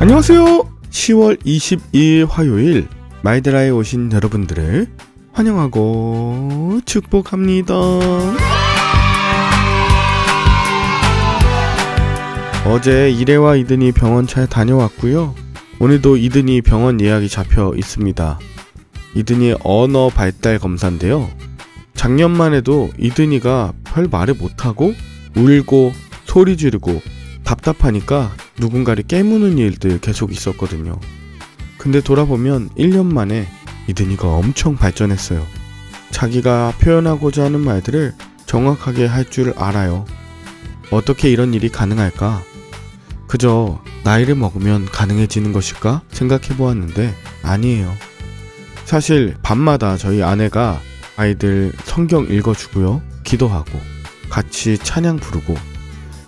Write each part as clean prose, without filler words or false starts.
안녕하세요. 10월 22일 화요일 마이드라에 오신 여러분들을 환영하고 축복합니다. 어제 이래와 이든이 병원 잘 다녀왔고요. 오늘도 이든이 병원 예약이 잡혀 있습니다. 이든이의 언어 발달 검사인데요. 작년만 해도 이든이가 별 말을 못하고 울고 소리 지르고 답답하니까 누군가를 깨무는 일들 계속 있었거든요. 근데 돌아보면 1년 만에 이든이가 엄청 발전했어요. 자기가 표현하고자 하는 말들을 정확하게 할 줄 알아요. 어떻게 이런 일이 가능할까? 그저 나이를 먹으면 가능해지는 것일까 생각해 보았는데 아니에요. 사실 밤마다 저희 아내가 아이들 성경 읽어주고요, 기도하고 같이 찬양 부르고,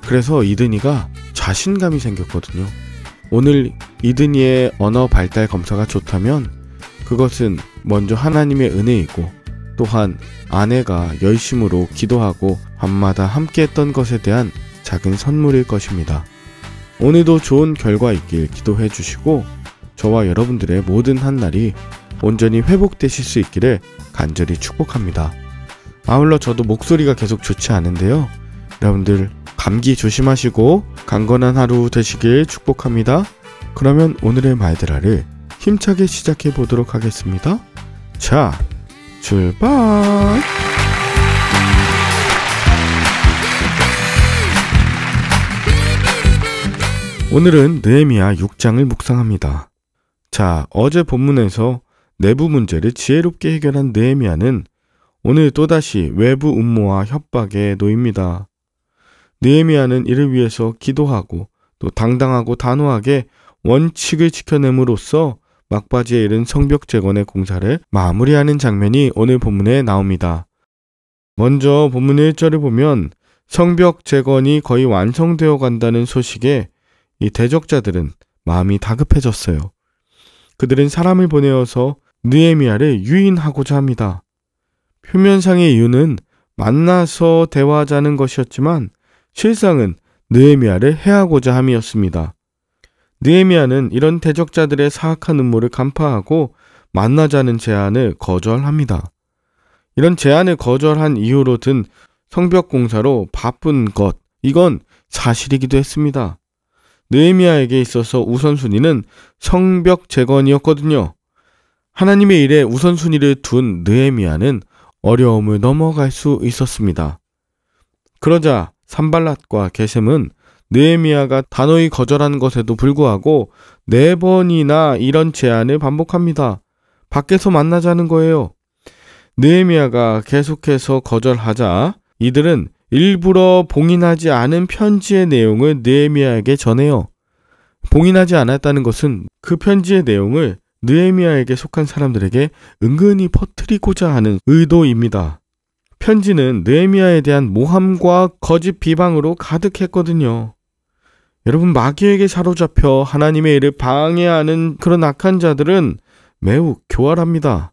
그래서 이든이가 자신감이 생겼거든요. 오늘 이든이의 언어 발달 검사가 좋다면 그것은 먼저 하나님의 은혜이고, 또한 아내가 열심으로 기도하고 밤마다 함께 했던 것에 대한 작은 선물일 것입니다. 오늘도 좋은 결과 있길 기도해 주시고, 저와 여러분들의 모든 한날이 온전히 회복되실 수 있기를 간절히 축복합니다. 아울러 저도 목소리가 계속 좋지 않은데요, 여러분들 감기 조심하시고 강건한 하루 되시길 축복합니다. 그러면 오늘의 말드라를 힘차게 시작해 보도록 하겠습니다. 자, 출발! 오늘은 느헤미야 6장을 묵상합니다. 자, 어제 본문에서 내부 문제를 지혜롭게 해결한 느헤미야는 오늘 또다시 외부 음모와 협박에 놓입니다. 느헤미야는 이를 위해서 기도하고 또 당당하고 단호하게 원칙을 지켜냄으로써 막바지에 이른 성벽 재건의 공사를 마무리하는 장면이 오늘 본문에 나옵니다. 먼저 본문 1절을 보면 성벽 재건이 거의 완성되어 간다는 소식에 이 대적자들은 마음이 다급해졌어요. 그들은 사람을 보내어서 느헤미야를 유인하고자 합니다. 표면상의 이유는 만나서 대화하자는 것이었지만 실상은 느헤미야를 해하고자 함이었습니다. 느헤미야는 이런 대적자들의 사악한 음모를 간파하고 만나자는 제안을 거절합니다. 이런 제안을 거절한 이유로 든 성벽 공사로 바쁜 것, 이건 사실이기도 했습니다. 느헤미야에게 있어서 우선순위는 성벽 재건이었거든요. 하나님의 일에 우선순위를 둔 느헤미야는 어려움을 넘어갈 수 있었습니다. 그러자 산발랏과 게셈은 느헤미야가 단호히 거절한 것에도 불구하고 4번이나 이런 제안을 반복합니다. 밖에서 만나자는 거예요. 느헤미야가 계속해서 거절하자 이들은 일부러 봉인하지 않은 편지의 내용을 느헤미야에게 전해요. 봉인하지 않았다는 것은 그 편지의 내용을 느헤미야에게 속한 사람들에게 은근히 퍼뜨리고자 하는 의도입니다. 편지는 느헤미야에 대한 모함과 거짓 비방으로 가득했거든요. 여러분, 마귀에게 사로잡혀 하나님의 일을 방해하는 그런 악한 자들은 매우 교활합니다.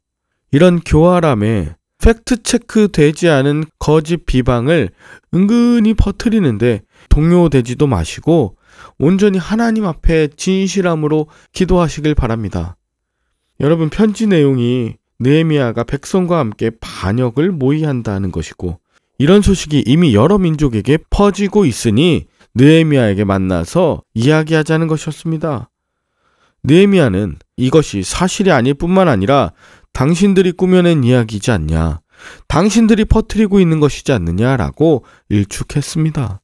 이런 교활함에 팩트체크 되지 않은 거짓 비방을 은근히 퍼뜨리는데 동요되지도 마시고 온전히 하나님 앞에 진실함으로 기도하시길 바랍니다. 여러분, 편지 내용이 느헤미야가 백성과 함께 반역을 모의한다는 것이고, 이런 소식이 이미 여러 민족에게 퍼지고 있으니 느헤미야에게 만나서 이야기하자는 것이었습니다. 느헤미야는 이것이 사실이 아닐 뿐만 아니라 당신들이 꾸며낸 이야기이지 않냐, 당신들이 퍼뜨리고 있는 것이지 않느냐라고 일축했습니다.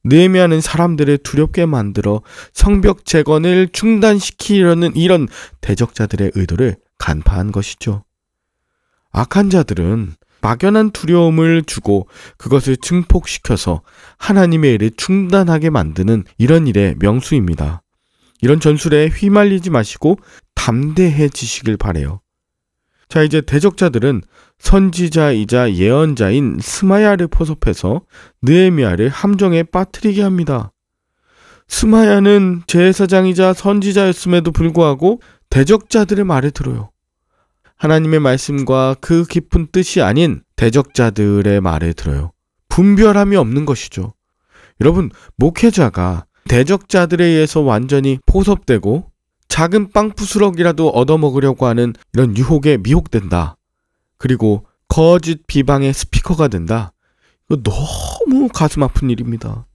느헤미야는 사람들을 두렵게 만들어 성벽 재건을 중단시키려는 이런 대적자들의 의도를 간파한 것이죠. 악한 자들은 막연한 두려움을 주고 그것을 증폭시켜서 하나님의 일을 중단하게 만드는 이런 일의 명수입니다. 이런 전술에 휘말리지 마시고 담대해지시길 바라요. 자, 이제 대적자들은 선지자이자 예언자인 스마야를 포섭해서 느헤미야를 함정에 빠뜨리게 합니다. 스마야는 제사장이자 선지자였음에도 불구하고 대적자들의 말을 들어요. 하나님의 말씀과 그 깊은 뜻이 아닌 대적자들의 말을 들어요. 분별함이 없는 것이죠. 여러분, 목회자가 대적자들에 의해서 완전히 포섭되고 작은 빵 부스럭이라도 얻어먹으려고 하는 이런 유혹에 미혹된다. 그리고 거짓 비방의 스피커가 된다. 이거 너무 가슴 아픈 일입니다.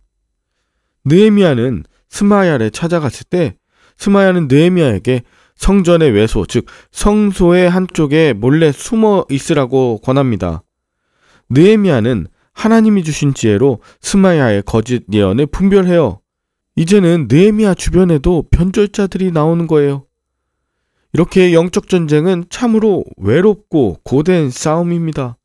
느헤미야는 스마야를 찾아갔을 때 스마야는 느헤미야에게 성전의 외소, 즉 성소의 한쪽에 몰래 숨어 있으라고 권합니다. 느헤미야는 하나님이 주신 지혜로 스마야의 거짓 예언을 분별해요. 이제는 느헤미야 주변에도 변절자들이 나오는 거예요. 이렇게 영적 전쟁은 참으로 외롭고 고된 싸움입니다.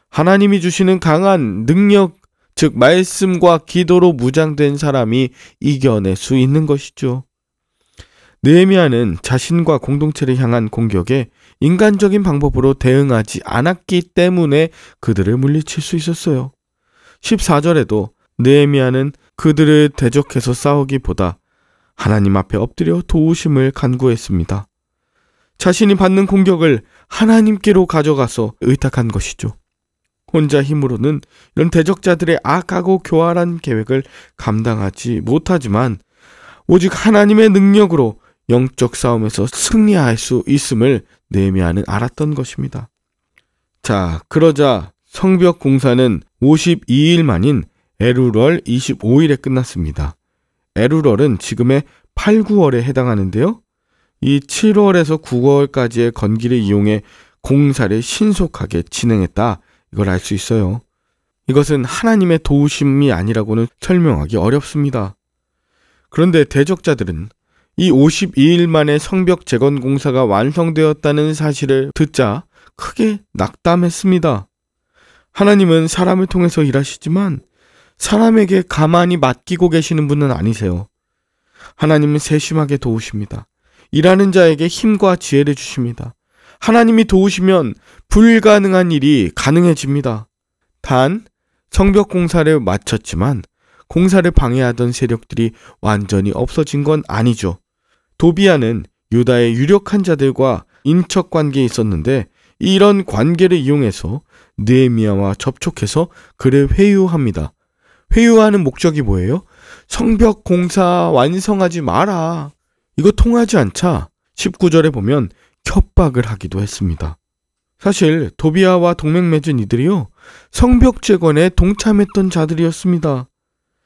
하나님이 주시는 강한 능력, 즉 말씀과 기도로 무장된 사람이 이겨낼 수 있는 것이죠. 느헤미야는 자신과 공동체를 향한 공격에 인간적인 방법으로 대응하지 않았기 때문에 그들을 물리칠 수 있었어요. 14절에도 느헤미야는 그들을 대적해서 싸우기보다 하나님 앞에 엎드려 도우심을 간구했습니다. 자신이 받는 공격을 하나님께로 가져가서 의탁한 것이죠. 혼자 힘으로는 이런 대적자들의 악하고 교활한 계획을 감당하지 못하지만 오직 하나님의 능력으로 영적 싸움에서 승리할 수 있음을 느헤미야는 알았던 것입니다. 자, 그러자 성벽 공사는 52일 만인 에루럴 25일에 끝났습니다. 에루럴은 지금의 8, 9월에 해당하는데요. 이 7월에서 9월까지의 건기를 이용해 공사를 신속하게 진행했다. 이걸 알 수 있어요. 이것은 하나님의 도우심이 아니라고는 설명하기 어렵습니다. 그런데 대적자들은 이 52일 만에 성벽 재건 공사가 완성되었다는 사실을 듣자 크게 낙담했습니다. 하나님은 사람을 통해서 일하시지만 사람에게 가만히 맡기고 계시는 분은 아니세요. 하나님은 세심하게 도우십니다. 일하는 자에게 힘과 지혜를 주십니다. 하나님이 도우시면 불가능한 일이 가능해집니다. 단, 성벽 공사를 마쳤지만 공사를 방해하던 세력들이 완전히 없어진 건 아니죠. 도비야는 유다의 유력한 자들과 인척 관계에 있었는데 이런 관계를 이용해서 느헤미야와 접촉해서 그를 회유합니다. 회유하는 목적이 뭐예요? 성벽 공사 완성하지 마라. 이거 통하지 않자 19절에 보면 협박을 하기도 했습니다. 사실 도비야와 동맹 맺은 이들이요, 성벽 재건에 동참했던 자들이었습니다.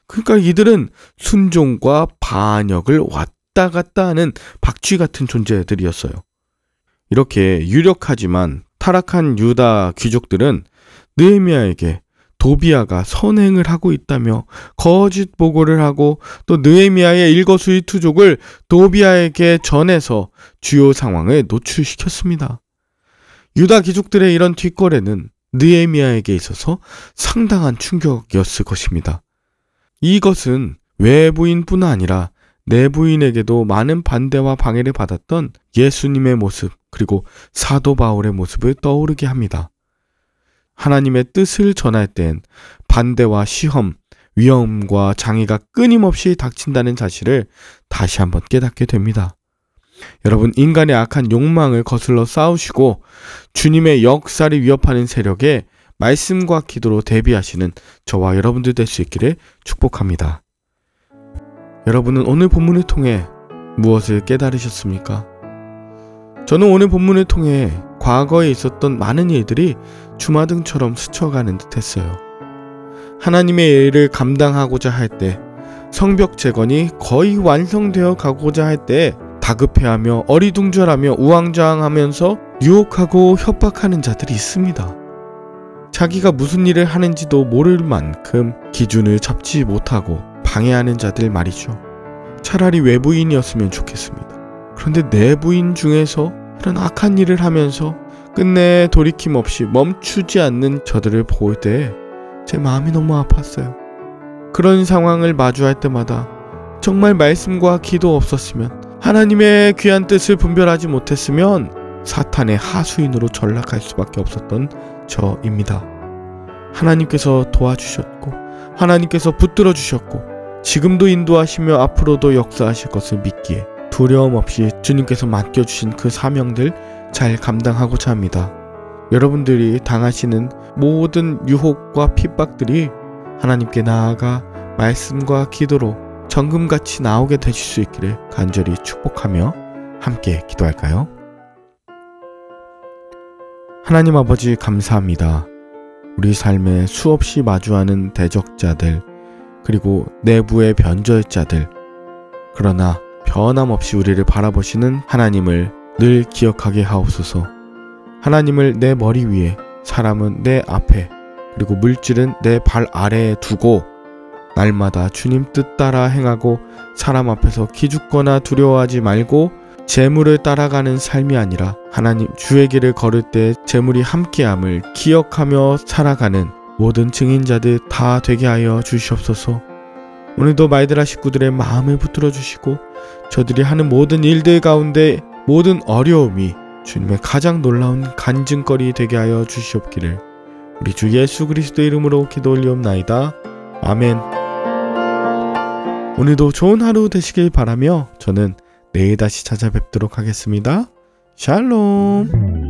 그러니까 이들은 순종과 반역을 왔다 갔다 하는 박쥐 같은 존재들이었어요. 이렇게 유력하지만 타락한 유다 귀족들은 느헤미야에게 도비야가 선행을 하고 있다며 거짓 보고를 하고 또 느헤미야의 일거수일투족을 도비야에게 전해서 주요 상황을 노출시켰습니다. 유다 귀족들의 이런 뒷거래는 느헤미야에게 있어서 상당한 충격이었을 것입니다. 이것은 외부인뿐 아니라 내부인에게도 많은 반대와 방해를 받았던 예수님의 모습, 그리고 사도 바울의 모습을 떠오르게 합니다. 하나님의 뜻을 전할 땐 반대와 시험, 위험과 장애가 끊임없이 닥친다는 사실을 다시 한번 깨닫게 됩니다. 여러분, 인간의 악한 욕망을 거슬러 싸우시고 주님의 역사를 위협하는 세력에 말씀과 기도로 대비하시는 저와 여러분들 될 수 있기를 축복합니다. 여러분은 오늘 본문을 통해 무엇을 깨달으셨습니까? 저는 오늘 본문을 통해 과거에 있었던 많은 일들이 주마등처럼 스쳐가는 듯 했어요. 하나님의 일을 감당하고자 할 때, 성벽 재건이 거의 완성되어 가고자 할 때 다급해하며 어리둥절하며 우왕좌왕하면서 유혹하고 협박하는 자들이 있습니다. 자기가 무슨 일을 하는지도 모를 만큼 기준을 잡지 못하고 방해하는 자들 말이죠. 차라리 외부인이었으면 좋겠습니다. 그런데 내부인 중에서 이런 악한 일을 하면서 끝내 돌이킴 없이 멈추지 않는 저들을 볼 때 제 마음이 너무 아팠어요. 그런 상황을 마주할 때마다 정말 말씀과 기도 없었으면, 하나님의 귀한 뜻을 분별하지 못했으면 사탄의 하수인으로 전락할 수밖에 없었던 저입니다. 하나님께서 도와주셨고 하나님께서 붙들어 주셨고 지금도 인도하시며 앞으로도 역사하실 것을 믿기에 두려움 없이 주님께서 맡겨주신 그 사명들 잘 감당하고자 합니다. 여러분들이 당하시는 모든 유혹과 핍박들이 하나님께 나아가 말씀과 기도로 정금같이 나오게 되실 수 있기를 간절히 축복하며 함께 기도할까요? 하나님 아버지 감사합니다. 우리 삶에 수없이 마주하는 대적자들, 그리고 내부의 변절의 자들, 그러나 변함없이 우리를 바라보시는 하나님을 늘 기억하게 하옵소서. 하나님을 내 머리 위에, 사람은 내 앞에, 그리고 물질은 내 발 아래에 두고 날마다 주님 뜻 따라 행하고 사람 앞에서 기죽거나 두려워하지 말고 재물을 따라가는 삶이 아니라 하나님 주의 길을 걸을 때 재물이 함께함을 기억하며 살아가는 모든 증인자들 다 되게 하여 주시옵소서. 오늘도 마이드라 식구들의 마음을 붙들어 주시고 저들이 하는 모든 일들 가운데 모든 어려움이 주님의 가장 놀라운 간증거리 되게 하여 주시옵기를 우리 주 예수 그리스도의 이름으로 기도 올리옵나이다. 아멘. 오늘도 좋은 하루 되시길 바라며 저는 내일 다시 찾아뵙도록 하겠습니다. 샬롬.